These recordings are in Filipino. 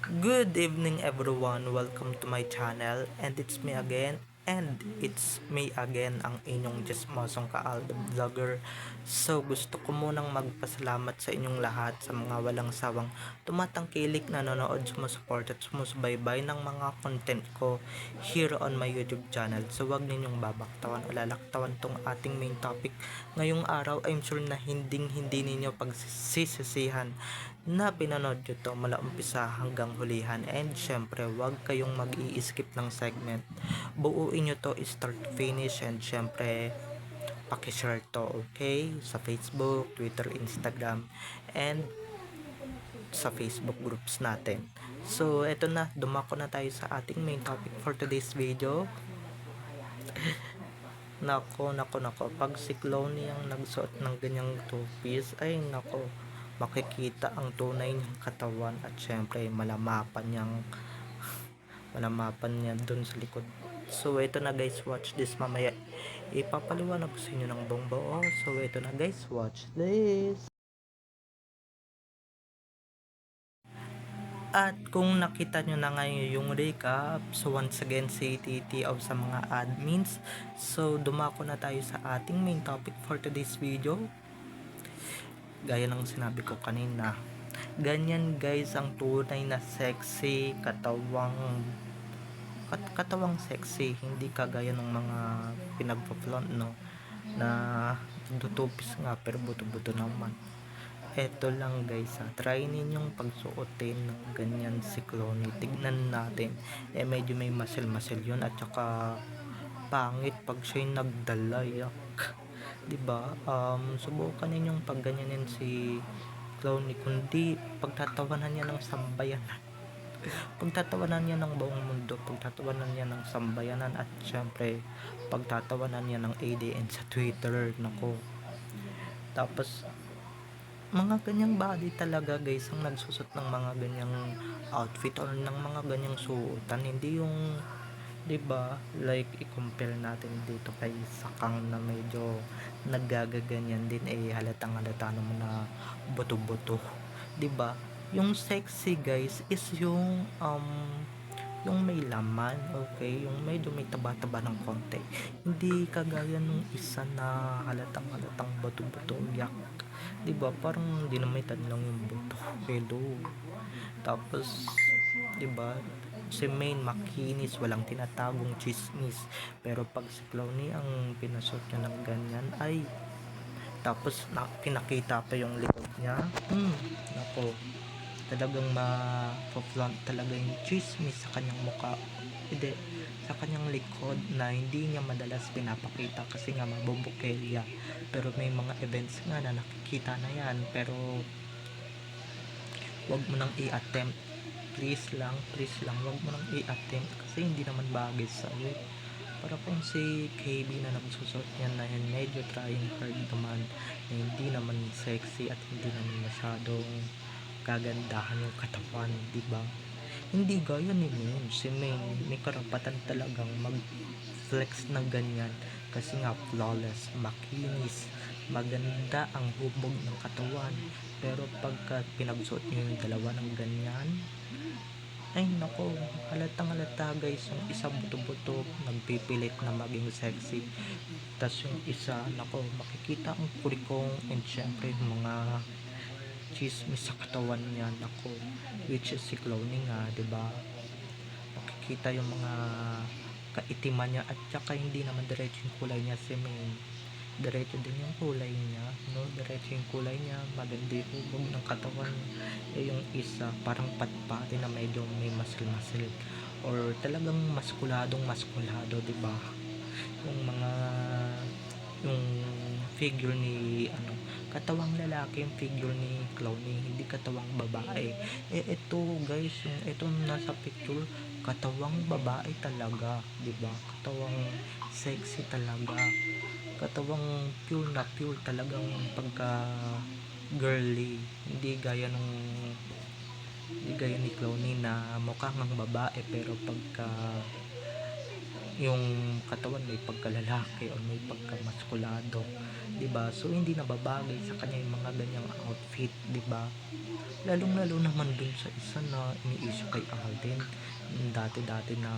Good evening everyone, welcome to my channel and it's me again ang inyong Jesmosong Kaaldo Vlogger. So gusto ko munang magpasalamat sa inyong lahat sa mga walang sawang tumatangkilik, nanonood, sumusuport at sumusubaybay ng mga content ko here on my YouTube channel. So wag ninyong babaktawan o lalaktawan tong ating main topic ngayong araw. I'm sure na hindi ninyo pagsisisihan na pinanood nyo to mula umpisa hanggang hulihan, and syempre wag kayong mag-i-skip ng segment, buuin nyo to start to finish, and syempre pakishare to, okay, sa Facebook, Twitter, Instagram, and sa Facebook groups natin. So eto na, dumako na tayo sa ating main topic for today's video. Nako, pag si Clowny ang nagsuot ng ganyang two-piece, ay nako, makikita ang tunay niyang katawan at syempre malamapan niya dun sa likod. So ito na guys, watch this, mamaya ipapaliwanag ko sa inyo ng buong buo. So ito na guys, watch this. At kung nakita nyo na ngayon yung recap, so once again si TTO sa mga admins. So dumako na tayo sa ating main topic for today's video. Gaya ng sinabi ko kanina, ganyan guys ang tunay na sexy, katawang sexy, hindi kagaya ng mga pinagpa-flaunt, no, na dutupis nga pero buto-buto naman. Eto lang guys, try ninyong pagsuotin ng ganyan si Clowny. Tignan natin, medyo may muscle yun, at saka pangit pag siya'y nagdala, yak. Diba? Subukan ninyong pagganyanin si Clowny, kundi pagtatawanan niya ng sambayanan. Pagtatawanan niya ng buong mundo, pagtatawanan niya ng sambayanan, at syempre pagtatawanan niya ng ADN sa Twitter, nako. Tapos mga ganyang body talaga guys ang nagsusot ng mga ganyang outfit or ng mga ganyang suotan, hindi yung, 'di ba, like i-compare natin dito kay Sakang na medyo naggagaganyan din, halatang halata naman na buto-buto, 'di ba? Yung sexy guys is yung may laman, okay, yung medyo may taba-taba ng konti, hindi kagaya nung isa na halatang buto-buto, yak. 'Di ba, parang dinamitan lang yung buto, hello. Tapos 'di ba, si Main makinis, walang tinatagong chismis, pero pag si Clowny ang pinasot niya ng ganyan, ay tapos pinakita pa yung likod niya, nako, talagang ma-flaunt talaga yung chismis sa kanyang mukha, hindi, sa kanyang likod, na hindi niya madalas pinapakita kasi nga mabubukelya. Pero may mga events nga na nakikita na yan, pero wag mo nang i-attempt, please lang, wag mo nang i-attempt kasi hindi naman bagay sa iyo. Para pong si KB na nagsusot yan na yan, medyo trying hard naman, na hindi naman sexy at hindi naman masyadong kagandahan yung katawan, di ba? Hindi gaya ni Main. Si Main may karapatan talagang mag-flex ng ganyan kasi nga flawless, makinis, maganda ang hubog ng katawan. Pero pagka pinagsuot niyo yung dalawa ng ganyan, ay nako, halatang halata guys, yung isa buto-buto nagpipilit na maging sexy, tas yung isa, nako, makikita ang kurikong, and syempre yung mga chismis sa katawan niya, nako, which is si Clowny nga, diba? Makikita yung mga kaitiman niya, at saka hindi naman diretso yung kulay niya, si May diretso din yung kulay niya, no, diretso yung kulay niya, maganda yung hubog ng katawan. Yung isa parang patpati na medyo may muscle or talagang maskulado, diba? Yung mga yung figure ni katawang lalaki yung figure ni Clowny, hindi katawang babae. Ito guys, yung itong nasa picture, katawang babae talaga, 'di ba? Katawang sexy talaga. Katawang pure talagang pagka girly. Hindi gaya ni Clowny na mukhang ang babae pero pagka yung katawan may pagkalalaki o may pagkamaskulado, 'di ba? So hindi nababagay sa kanya yung mga ganyang outfit, 'di ba? Lalong-lalo naman dun sa isa na iniisip kay Alden, yung dati-dati na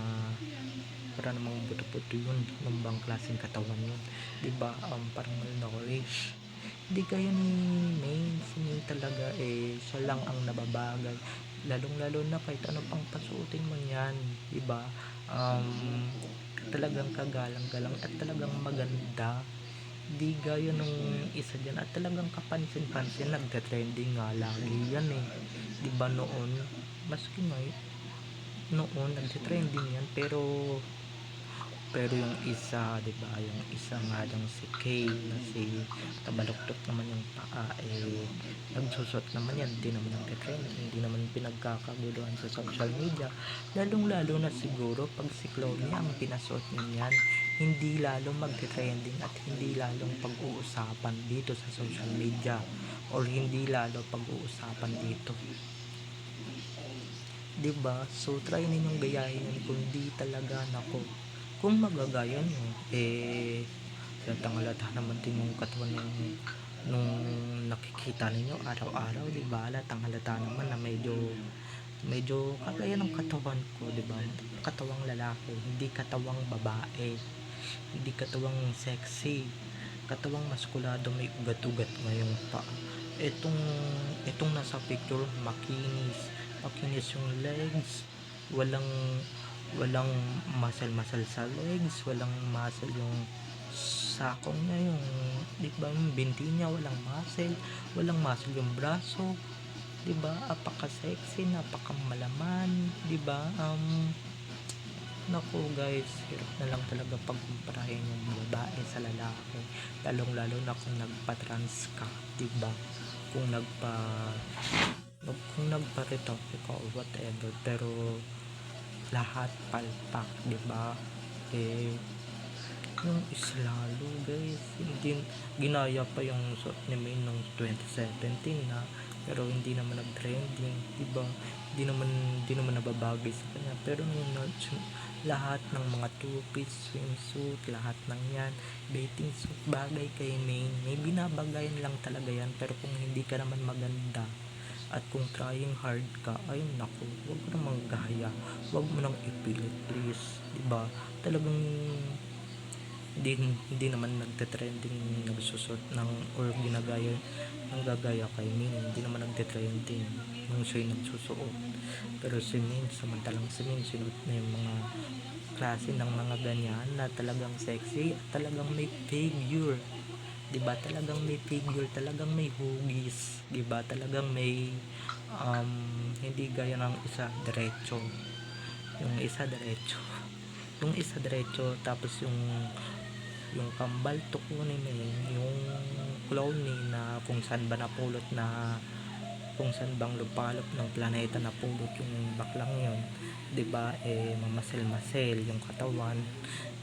para namang buto-buto yun, nung bang klaseng katawan yun, 'di ba? Parang malnourished. Hindi gaya ni May, si May talaga siya lang ang nababagay. Lalong-lalo na kahit ano pang pasuotin mo niyan, 'di ba? Talagang kagalang-galang at talagang maganda. Di gaya nung isa diyan at talagang kapansin-pansin nagte-trending nga lagi yan 'Di ba noon, maski noon nagte-trending yan pero yung isa, 'di ba, yung isa nga diyang si Kay na si tabaluktot naman yung paa nagsusot naman yan, hindi naman nagte-trending, hindi naman pinagkakaguluhan sa social media. Lalong-lalo na siguro pag si Chloe ang pinasuot niyan, hindi lalo magte-trending at hindi lalong pag-uusapan dito sa social media or hindi lalo pag-uusapan dito. 'Di ba? So try ninyong gayahin yan kung di talaga nako. Kung magagaya nyo, latang-lata naman din yung katawan nung nakikita ninyo araw-araw, 'di ba? Latang-lata naman na medyo kagaya ng katawan ko, 'di ba? Katawang lalaki, hindi katawang babae, hindi katawang sexy, katawang maskulado, may ugat-ugat ngayong pa. Itong nasa picture, makinis yung legs, walang walang muscle sa legs, walang muscle yung sakong niya, yung di ba yung binti niya, walang muscle yung braso, di ba? Apaka sexy, napaka malaman, di ba? Naku guys, hirap na lang talaga pagkumparahin yung babae sa lalaki, lalong lalo na kung nagpa-trans ka, di ba? Kung nagpa-retoke ka or whatever, pero lahat palpak, di ba? Yung islalo guys, hindi ginaya pa yung suot ni May nung 2017 na, pero hindi naman nag-trending, di ba? Hindi naman nababagay sa kanya, pero lahat ng mga two-piece swimsuit, lahat ng yan, bathing suit, bagay kay May binabagayan lang talaga yan. Pero kung hindi ka naman maganda at kung trying hard ka, ay naku, wag mo nang gaya, wag mo nang ipilit please, diba? Talagang hindi naman nagte-trending nagsusot ng or gagaya kay Min, hindi naman nagte-trending nung siya'y nagsusuot. Pero si Min, samantalang si Min sinuot na yung mga klase ng mga ganyan na talagang sexy at talagang may figure, 'di ba? Talagang may figure, talagang may hugis, 'di ba? Talagang may hindi gaya ng isa diretso. Yung isa diretso. Yung isa diretso tapos yung kambal tukunin mo yung clone na kung saan ba napulot na kung saan bang lupalop ng planeta napulot yung baklang yun, 'di ba? Mamasel-masel yung katawan.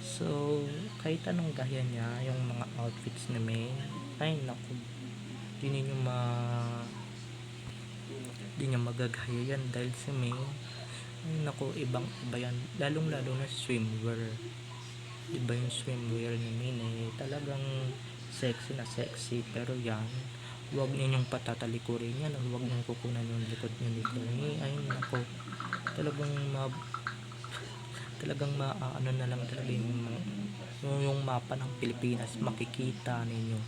So kahit anong gaya niya, yung mga outfits ni May, ay naku, di ninyo di niya magagaya yan dahil si May, ay naku, ibang iba yan, lalong lalo na swimwear. Diba yung swimwear ni May talagang sexy na sexy, pero yan, huwag ninyong patatalikurin yan o huwag ninyong kukunan yung likod nyo nito. Ay nako, talagang maaano na lang talaga yung mapa ng Pilipinas makikita ninyo,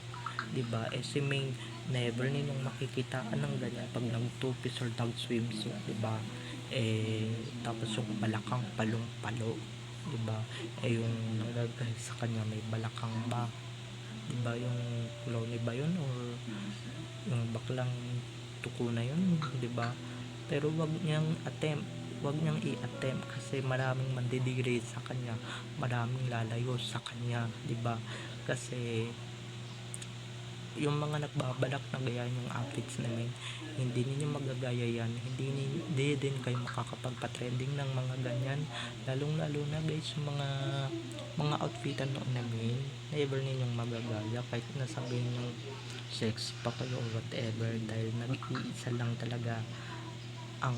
'di ba? Si May, never ninyong makikitaan ng ganyan pag nag two piece or nag swimsuit, 'di ba? Tapos yung balakang palong-palo, 'di ba? Yung nalagay sa kanya may balakang ba, 'di ba? Yung clone ba yun or yung baklang tuko na yun, 'di ba? Pero wag niyang i-attempt kasi maraming mandidegrade sa kanya, maraming lalayo sa kanya, 'di ba? Kasi yung mga nagbabalak na gayahin yung outfits namin, hindi ninyo magagaya yan, hindi din kayo makakapagpa-trending ng mga ganyan, lalong lalo na guys yung mga outfitan noon namin, never ninyong magagaya kahit nasabihin yung sex pa kayo or whatever, dahil nag-iisa lang talaga ang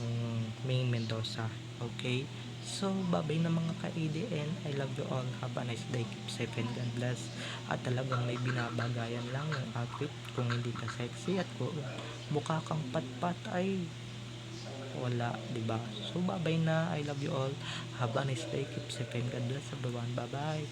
Main Mendoza. Okay? So, babay na mga ka-ADN. I love you all. Have a nice day. Keep safe and God bless. At talagang may binabagayan lang yung outfit. Kung hindi ka sexy at kung mukha kang patpat ay wala, di ba? So, babay na. I love you all. Have a nice day. Keep safe and God bless everyone. Bye-bye.